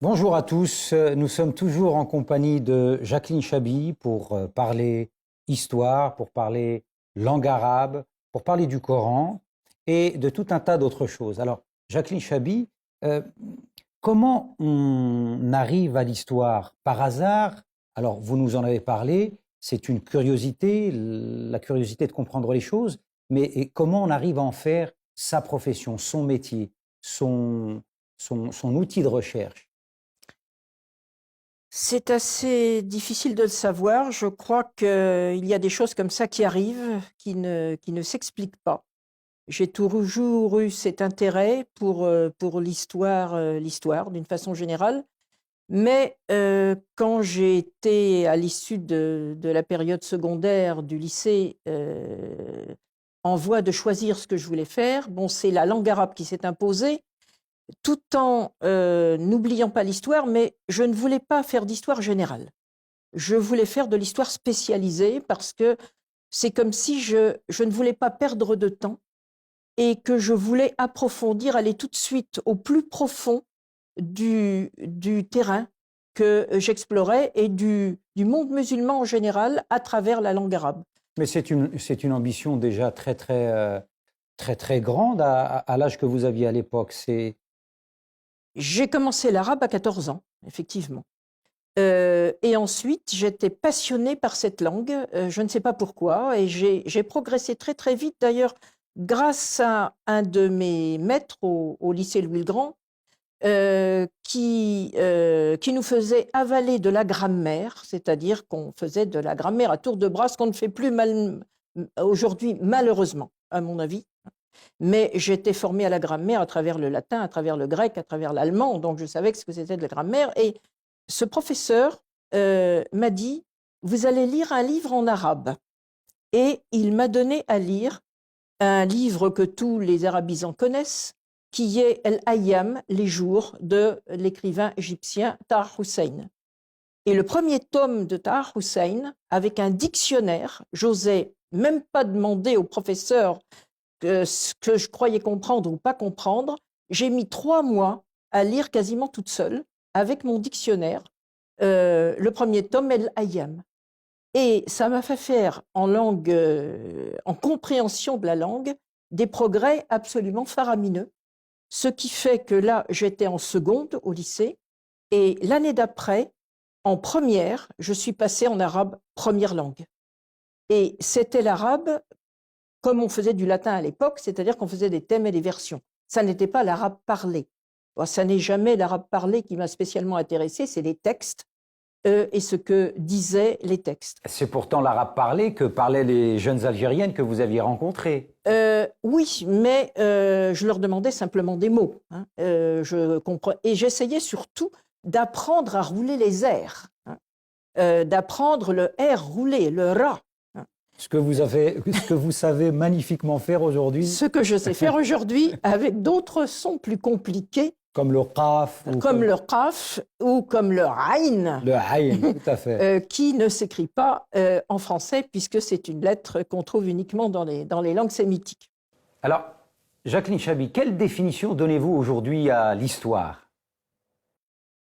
Bonjour à tous, nous sommes toujours en compagnie de Jacqueline Chabi pour parler histoire, pour parler langue arabe, pour parler du Coran et de tout un tas d'autres choses. Alors, Jacqueline Chabi, euh, comment on arrive à l'histoire? Par hasard? Alors, vous nous en avez parlé, c'est une curiosité, la curiosité de comprendre les choses, mais comment on arrive à en faire sa profession, son métier, son outil de recherche? C'est assez difficile de le savoir. Je crois qu'il y a des choses comme ça qui arrivent, qui ne s'expliquent pas. J'ai toujours eu cet intérêt pour l'histoire d'une façon générale. Mais quand j'ai été à l'issue de la période secondaire du lycée en voie de choisir ce que je voulais faire, bon, c'est la langue arabe qui s'est imposée tout en n'oubliant pas l'histoire, mais je ne voulais pas faire d'histoire générale. Je voulais faire de l'histoire spécialisée parce que c'est comme si je ne voulais pas perdre de temps et que je voulais approfondir, aller tout de suite au plus profond du terrain que j'explorais et du monde musulman en général à travers la langue arabe. Mais c'est une ambition déjà très grande à l'âge que vous aviez à l'époque. J'ai commencé l'arabe à 14 ans, effectivement. Et ensuite, j'étais passionnée par cette langue, je ne sais pas pourquoi, et j'ai progressé très vite. D'ailleurs, grâce à un de mes maîtres au lycée Louis-le-Grand, qui nous faisait avaler de la grammaire, c'est-à-dire qu'on faisait de la grammaire à tour de bras, ce qu'on ne fait plus aujourd'hui, malheureusement, à mon avis. Mais j'étais formée à la grammaire à travers le latin, à travers le grec, à travers l'allemand, donc je savais ce que c'était de la grammaire. Et ce professeur m'a dit, vous allez lire un livre en arabe. Et il m'a donné à lire un livre que tous les arabisants connaissent, qui est El-Ayyam, les jours, de l'écrivain égyptien Tahar Hussein. Et le premier tome de Tahar Hussein, avec un dictionnaire, j'osais même pas demander au professeur ce que je croyais comprendre ou pas comprendre, j'ai mis 3 mois à lire quasiment toute seule, avec mon dictionnaire, le premier tome, El Hayam. Et ça m'a fait faire en langue, en compréhension de la langue, des progrès absolument faramineux. Ce qui fait que là, j'étais en seconde au lycée, et l'année d'après, en première, je suis passée en arabe première langue. Et c'était l'arabe comme on faisait du latin à l'époque, c'est-à-dire qu'on faisait des thèmes et des versions. Ça n'était pas l'arabe parlé. Bon, ça n'est jamais l'arabe parlé qui m'a spécialement intéressé, c'est les textes et ce que disaient les textes. C'est pourtant l'arabe parlé que parlaient les jeunes Algériennes que vous aviez rencontrées. Oui, mais je leur demandais simplement des mots. Hein. Et j'essayais surtout d'apprendre à rouler les airs, hein. D'apprendre le R roulé, le ra. Ce que vous savez magnifiquement faire aujourd'hui, Ce que je sais faire aujourd'hui avec d'autres sons plus compliqués, comme le qaf ou comme le qaf ou comme le ayn, le ayn, tout à fait. qui ne s'écrit pas en français puisque c'est une lettre qu'on trouve uniquement dans les langues sémitiques. Alors, Jacqueline Chabi, quelle définition donnez-vous aujourd'hui à l'histoire?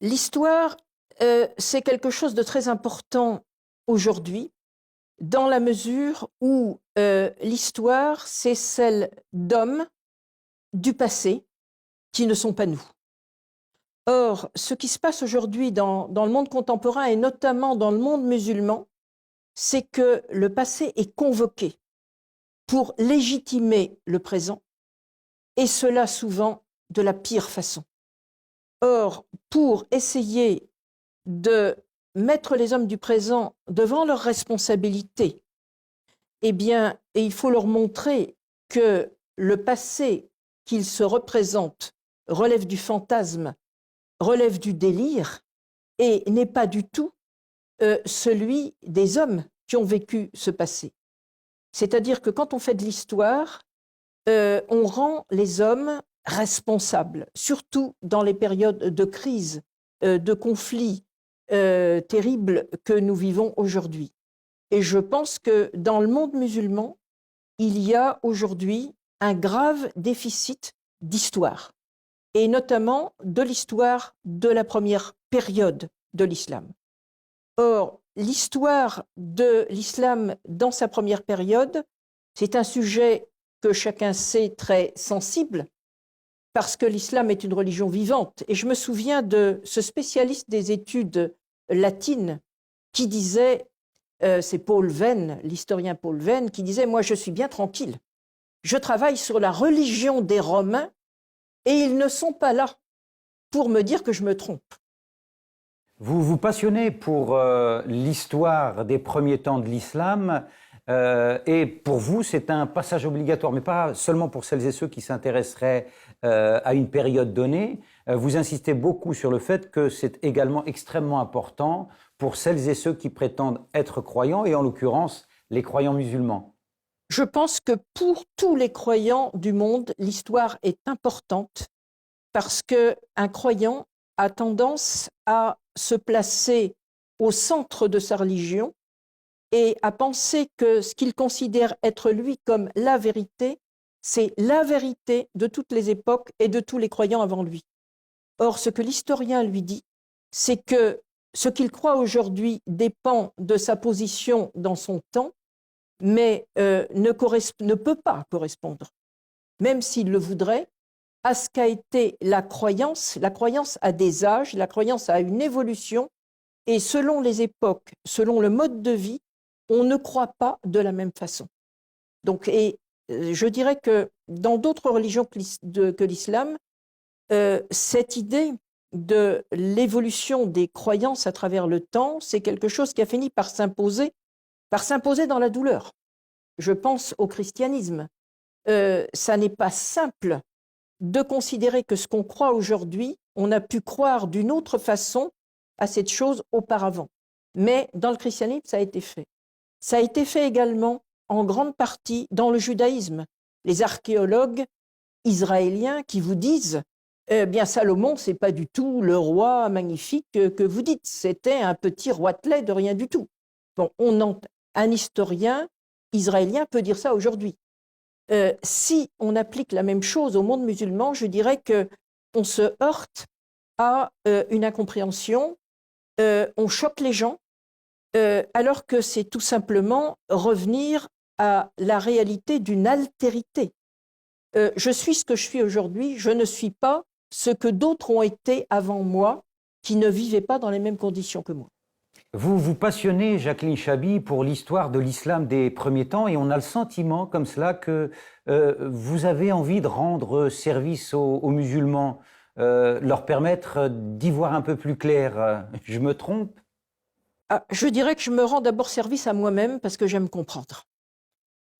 L'histoire, c'est quelque chose de très important aujourd'hui, dans la mesure où l'histoire, c'est celle d'hommes du passé qui ne sont pas nous. Or, ce qui se passe aujourd'hui dans le monde contemporain et notamment dans le monde musulman, c'est que le passé est convoqué pour légitimer le présent, et cela souvent de la pire façon. Or, pour essayer de mettre les hommes du présent devant leurs responsabilités, eh bien, et il faut leur montrer que le passé qu'ils se représentent relève du fantasme, relève du délire, et n'est pas du tout celui des hommes qui ont vécu ce passé. C'est-à-dire que quand on fait de l'histoire, on rend les hommes responsables, surtout dans les périodes de crise, de conflits terribles que nous vivons aujourd'hui. Et je pense que dans le monde musulman, il y a aujourd'hui un grave déficit d'histoire. et notamment de l'histoire de la première période de l'islam. Or, l'histoire de l'islam dans sa première période, c'est un sujet que chacun sait très sensible, parce que l'islam est une religion vivante. Et je me souviens de ce spécialiste des études latines qui disait, c'est Paul Venn, l'historien Paul Venn, qui disait « Moi, je suis bien tranquille. Je travaille sur la religion des Romains et ils ne sont pas là pour me dire que je me trompe. » Vous vous passionnez pour l'histoire des premiers temps de l'islam et pour vous, c'est un passage obligatoire, mais pas seulement pour celles et ceux qui s'intéresseraient à une période donnée. Vous insistez beaucoup sur le fait que c'est également extrêmement important pour celles et ceux qui prétendent être croyants, et en l'occurrence, les croyants musulmans. Je pense que pour tous les croyants du monde, l'histoire est importante parce qu'un croyant a tendance à se placer au centre de sa religion et à penser que ce qu'il considère être lui comme la vérité, c'est la vérité de toutes les époques et de tous les croyants avant lui. Or, ce que l'historien lui dit, c'est que ce qu'il croit aujourd'hui dépend de sa position dans son temps, mais ne peut pas correspondre, même s'il le voudrait, à ce qu'a été la croyance. La croyance a des âges, la croyance a une évolution, et selon les époques, selon le mode de vie, on ne croit pas de la même façon. Donc, je dirais que dans d'autres religions que l'islam, cette idée de l'évolution des croyances à travers le temps, c'est quelque chose qui a fini par s'imposer dans la douleur. Je pense au christianisme. Ça n'est pas simple de considérer que ce qu'on croit aujourd'hui, on a pu croire d'une autre façon à cette chose auparavant. Mais dans le christianisme, ça a été fait. Ça a été fait également en grande partie dans le judaïsme. Les archéologues israéliens qui vous disent bien Salomon, c'est pas du tout le roi magnifique que vous dites, c'était un petit roitelet de rien du tout. Bon, un historien israélien peut dire ça aujourd'hui. Si on applique la même chose au monde musulman, je dirais qu'on se heurte à une incompréhension, on choque les gens, alors que c'est tout simplement revenir à la réalité d'une altérité. Je suis ce que je suis aujourd'hui, je ne suis pas ce que d'autres ont été avant moi, qui ne vivaient pas dans les mêmes conditions que moi. Vous vous passionnez, Jacqueline Chaby, pour l'histoire de l'islam des premiers temps, et on a le sentiment comme cela que vous avez envie de rendre service aux musulmans, leur permettre d'y voir un peu plus clair. Je me trompe? Je dirais que je me rends d'abord service à moi-même parce que j'aime comprendre.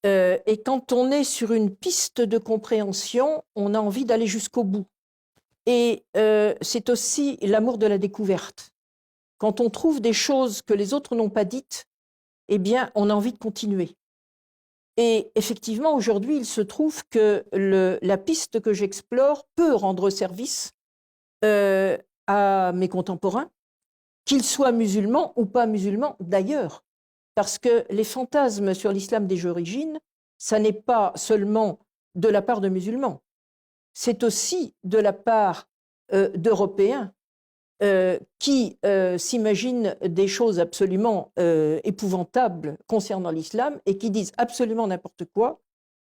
Et quand on est sur une piste de compréhension, on a envie d'aller jusqu'au bout. Et c'est aussi l'amour de la découverte. Quand on trouve des choses que les autres n'ont pas dites, eh bien, on a envie de continuer. Et effectivement, aujourd'hui, il se trouve que la piste que j'explore peut rendre service à mes contemporains, qu'ils soient musulmans ou pas musulmans d'ailleurs. Parce que les fantasmes sur l'islam des origines, ça n'est pas seulement de la part de musulmans, c'est aussi de la part d'Européens qui s'imaginent des choses absolument épouvantables concernant l'islam et qui disent absolument n'importe quoi,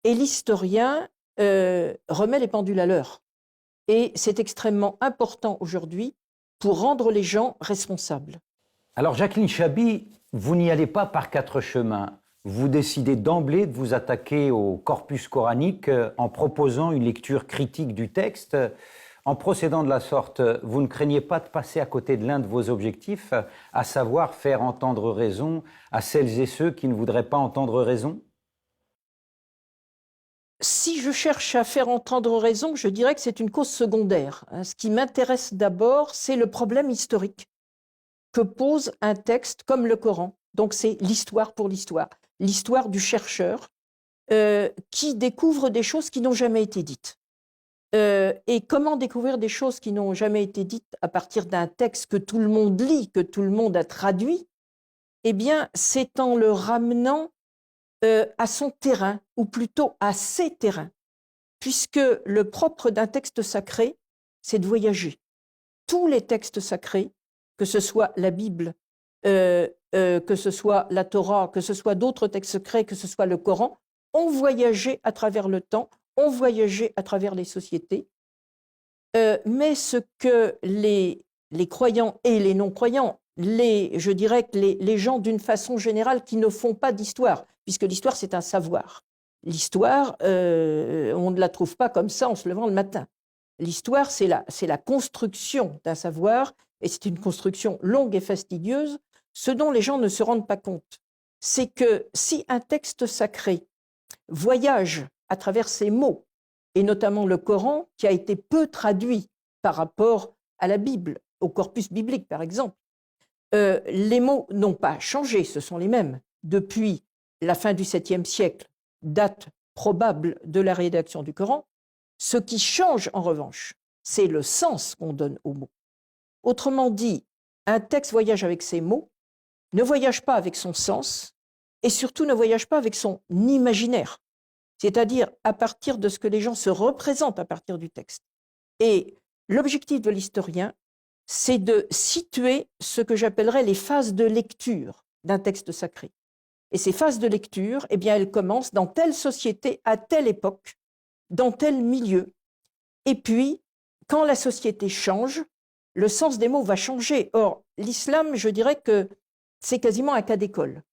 et l'historien remet les pendules à l'heure. Et c'est extrêmement important aujourd'hui pour rendre les gens responsables. Alors, Jacqueline Chaby, vous n'y allez pas par quatre chemins. Vous décidez d'emblée de vous attaquer au corpus coranique en proposant une lecture critique du texte. En procédant de la sorte, vous ne craignez pas de passer à côté de l'un de vos objectifs, à savoir faire entendre raison à celles et ceux qui ne voudraient pas entendre raison? Si je cherche à faire entendre raison, je dirais que c'est une cause secondaire. Ce qui m'intéresse d'abord, c'est le problème historique que pose un texte comme le Coran. Donc c'est l'histoire pour l'histoire du chercheur qui découvre des choses qui n'ont jamais été dites. Et comment découvrir des choses qui n'ont jamais été dites à partir d'un texte que tout le monde lit, que tout le monde a traduit? Eh bien, c'est en le ramenant à son terrain, ou plutôt à ses terrains, puisque le propre d'un texte sacré, c'est de voyager. Tous les textes sacrés, que ce soit la Bible, que ce soit la Torah, que ce soit d'autres textes secrets, que ce soit le Coran, ont voyagé à travers le temps, ont voyagé à travers les sociétés. Mais ce que les croyants et les non-croyants, je dirais que les gens d'une façon générale qui ne font pas d'histoire, puisque l'histoire c'est un savoir. L'histoire, on ne la trouve pas comme ça en se levant le matin. L'histoire, c'est la construction d'un savoir, et c'est une construction longue et fastidieuse. Ce dont les gens ne se rendent pas compte, c'est que si un texte sacré voyage à travers ses mots, et notamment le Coran, qui a été peu traduit par rapport à la Bible, au corpus biblique par exemple, les mots n'ont pas changé, ce sont les mêmes. Depuis la fin du 7e siècle, date probable de la rédaction du Coran, ce qui change en revanche, c'est le sens qu'on donne aux mots. Autrement dit, un texte voyage avec ses mots, ne voyage pas avec son sens, et surtout ne voyage pas avec son imaginaire, c'est-à-dire à partir de ce que les gens se représentent à partir du texte. Et l'objectif de l'historien, c'est de situer ce que j'appellerais les phases de lecture d'un texte sacré. Et ces phases de lecture, eh bien, elles commencent dans telle société, à telle époque, dans tel milieu. Et puis, quand la société change, le sens des mots va changer. Or, l'islam, je dirais que c'est quasiment un cas d'école.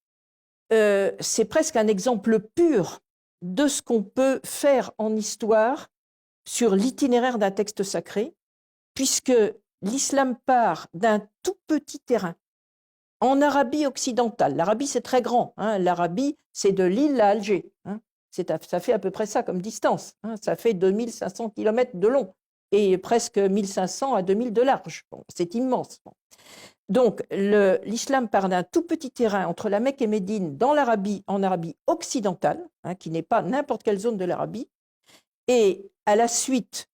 C'est presque un exemple pur de ce qu'on peut faire en histoire sur l'itinéraire d'un texte sacré, puisque l'islam part d'un tout petit terrain en Arabie occidentale. L'Arabie, c'est très grand. Hein. L'Arabie, c'est de Lille à Alger. Hein. Ça fait à peu près ça comme distance. Hein. Ça fait 2500 km de long et presque 1500 à 2000 de large. Bon, c'est immense. Bon. Donc, l'islam part d'un tout petit terrain entre la Mecque et Médine dans l'Arabie, en Arabie occidentale, hein, qui n'est pas n'importe quelle zone de l'Arabie, et à la suite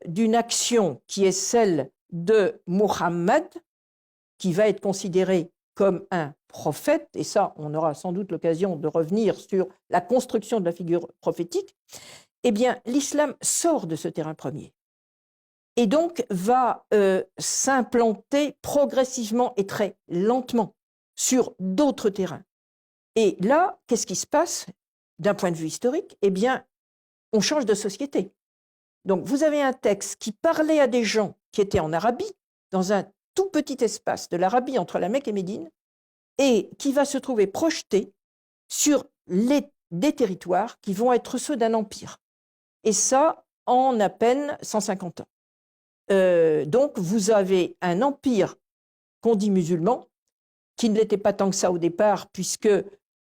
d'une action qui est celle de Muhammad, qui va être considéré comme un prophète, et ça, on aura sans doute l'occasion de revenir sur la construction de la figure prophétique, eh bien, l'islam sort de ce terrain premier et donc va s'implanter progressivement et très lentement sur d'autres terrains. Et là, qu'est-ce qui se passe d'un point de vue historique? Eh bien, on change de société. Donc, vous avez un texte qui parlait à des gens qui étaient en Arabie, dans un tout petit espace de l'Arabie entre la Mecque et Médine, et qui va se trouver projeté sur des territoires qui vont être ceux d'un empire. Et ça, en à peine 150 ans. Donc, vous avez un empire qu'on dit musulman, qui ne l'était pas tant que ça au départ, puisque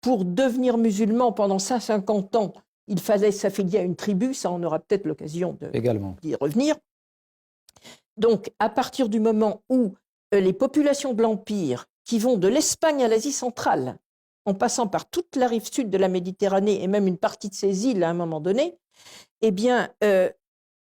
pour devenir musulman pendant 150 ans, il fallait s'affilier à une tribu, ça on aura peut-être l'occasion d'y revenir. Donc, à partir du moment où les populations de l'Empire, qui vont de l'Espagne à l'Asie centrale, en passant par toute la rive sud de la Méditerranée et même une partie de ces îles à un moment donné, eh bien,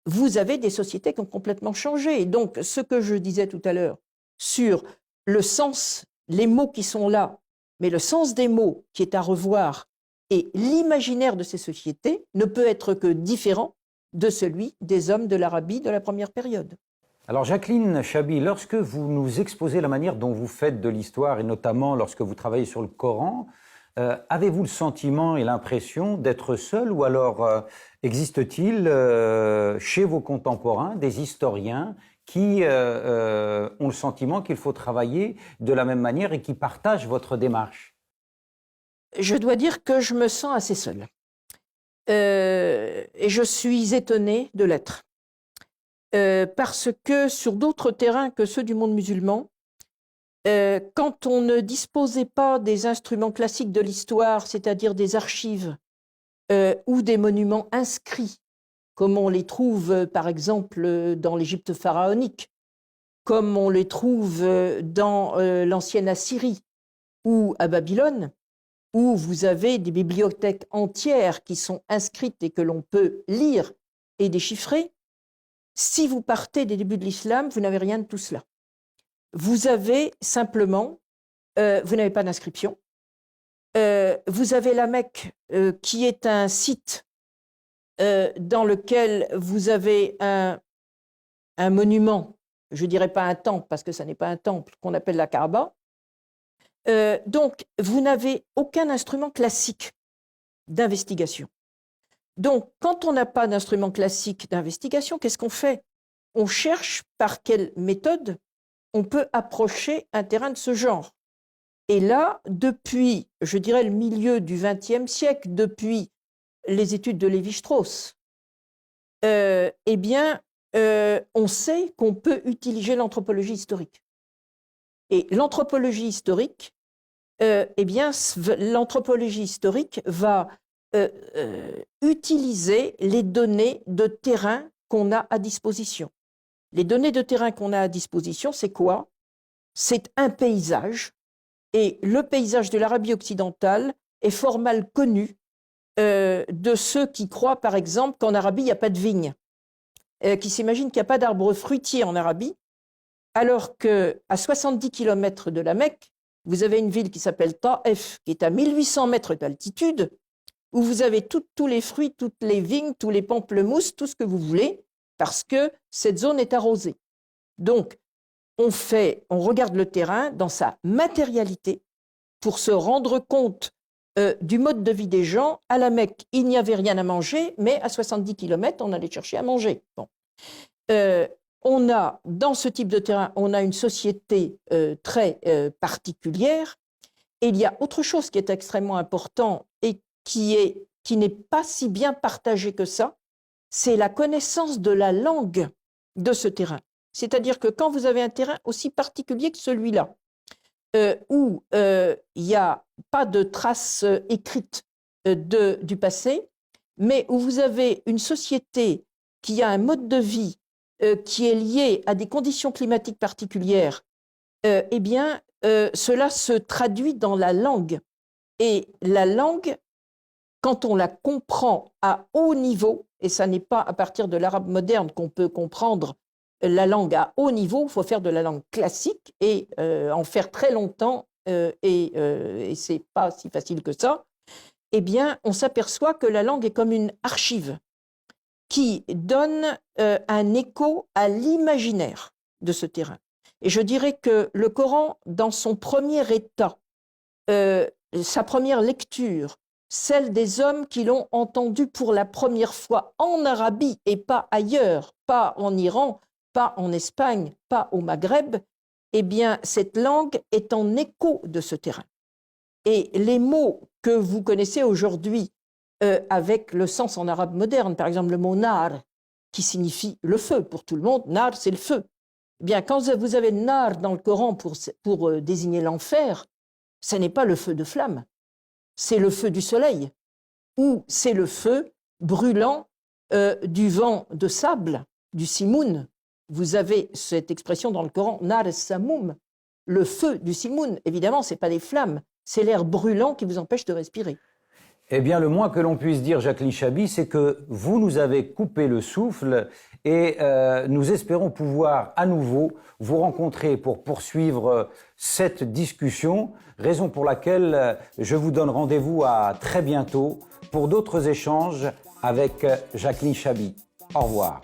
vous avez des sociétés qui ont complètement changé. Et donc, ce que je disais tout à l'heure sur le sens, les mots qui sont là, mais le sens des mots qui est à revoir et l'imaginaire de ces sociétés ne peut être que différent de celui des hommes de l'Arabie de la première période. Alors Jacqueline Chaby, lorsque vous nous exposez la manière dont vous faites de l'histoire, et notamment lorsque vous travaillez sur le Coran, avez-vous le sentiment et l'impression d'être seul, ou alors existe-t-il chez vos contemporains des historiens qui ont le sentiment qu'il faut travailler de la même manière et qui partagent votre démarche? Je dois dire que je me sens assez seule. Et je suis étonnée de l'être. Parce que sur d'autres terrains que ceux du monde musulman, quand on ne disposait pas des instruments classiques de l'histoire, c'est-à-dire des archives ou des monuments inscrits, comme on les trouve par exemple dans l'Égypte pharaonique, comme on les trouve dans l'ancienne Assyrie ou à Babylone, où vous avez des bibliothèques entières qui sont inscrites et que l'on peut lire et déchiffrer. Si vous partez des débuts de l'islam, vous n'avez rien de tout cela. Vous avez simplement, vous n'avez pas d'inscription. Vous avez la Mecque, qui est un site dans lequel vous avez un monument, je ne dirais pas un temple, parce que ça n'est pas un temple, qu'on appelle la Kaaba. Donc, vous n'avez aucun instrument classique d'investigation. Donc, quand on n'a pas d'instrument classique d'investigation, qu'est-ce qu'on fait? On cherche par quelle méthode on peut approcher un terrain de ce genre. Et là, depuis, je dirais, le milieu du XXe siècle, depuis les études de Lévi-Strauss, eh bien, on sait qu'on peut utiliser l'anthropologie historique. Et l'anthropologie historique, eh bien, l'anthropologie historique va utiliser les données de terrain qu'on a à disposition. Les données de terrain qu'on a à disposition, c'est quoi? C'est un paysage, et le paysage de l'Arabie occidentale est fort mal connu de ceux qui croient, par exemple, qu'en Arabie, il n'y a pas de vignes, qui s'imaginent qu'il n'y a pas d'arbres fruitiers en Arabie, alors qu'à 70 km de la Mecque, vous avez une ville qui s'appelle Taïf, qui est à 1800 mètres d'altitude, où vous avez tous les fruits, toutes les vignes, tous les pamplemousses, tout ce que vous voulez, parce que cette zone est arrosée. Donc, on regarde le terrain dans sa matérialité pour se rendre compte du mode de vie des gens. À la Mecque, il n'y avait rien à manger, mais à 70 km, on allait chercher à manger. Bon. On a, dans ce type de terrain, on a une société très particulière. Et il y a autre chose qui est extrêmement important et qui n'est pas si bien partagé que ça, c'est la connaissance de la langue de ce terrain. C'est-à-dire que quand vous avez un terrain aussi particulier que celui-là, où il n'y a pas de traces écrites du passé, mais où vous avez une société qui a un mode de vie qui est lié à des conditions climatiques particulières, eh bien, cela se traduit dans la langue. Et la langue, quand on la comprend à haut niveau, et ça n'est pas à partir de l'arabe moderne qu'on peut comprendre la langue à haut niveau, il faut faire de la langue classique et en faire très longtemps, et ce n'est pas si facile que ça, eh bien, on s'aperçoit que la langue est comme une archive qui donne un écho à l'imaginaire de ce terrain. Et je dirais que le Coran, dans son premier état, sa première lecture, celle des hommes qui l'ont entendu pour la première fois en Arabie et pas ailleurs, pas en Iran, pas en Espagne, pas au Maghreb, eh bien, cette langue est en écho de ce terrain. Et les mots que vous connaissez aujourd'hui avec le sens en arabe moderne, par exemple le mot nar, qui signifie le feu pour tout le monde, nar c'est le feu. Eh bien, quand vous avez nar dans le Coran pour désigner l'enfer, ce n'est pas le feu de flamme, c'est le feu du soleil, ou c'est le feu brûlant du vent de sable, du simoun. Vous avez cette expression dans le Coran, nar samoum, le feu du simoun. Évidemment, ce n'est pas des flammes, c'est l'air brûlant qui vous empêche de respirer. Eh bien, le moins que l'on puisse dire, Jacqueline Chaby, c'est que vous nous avez coupé le souffle et nous espérons pouvoir à nouveau vous rencontrer pour poursuivre cette discussion, raison pour laquelle je vous donne rendez-vous à très bientôt pour d'autres échanges avec Jacqueline Chaby. Au revoir.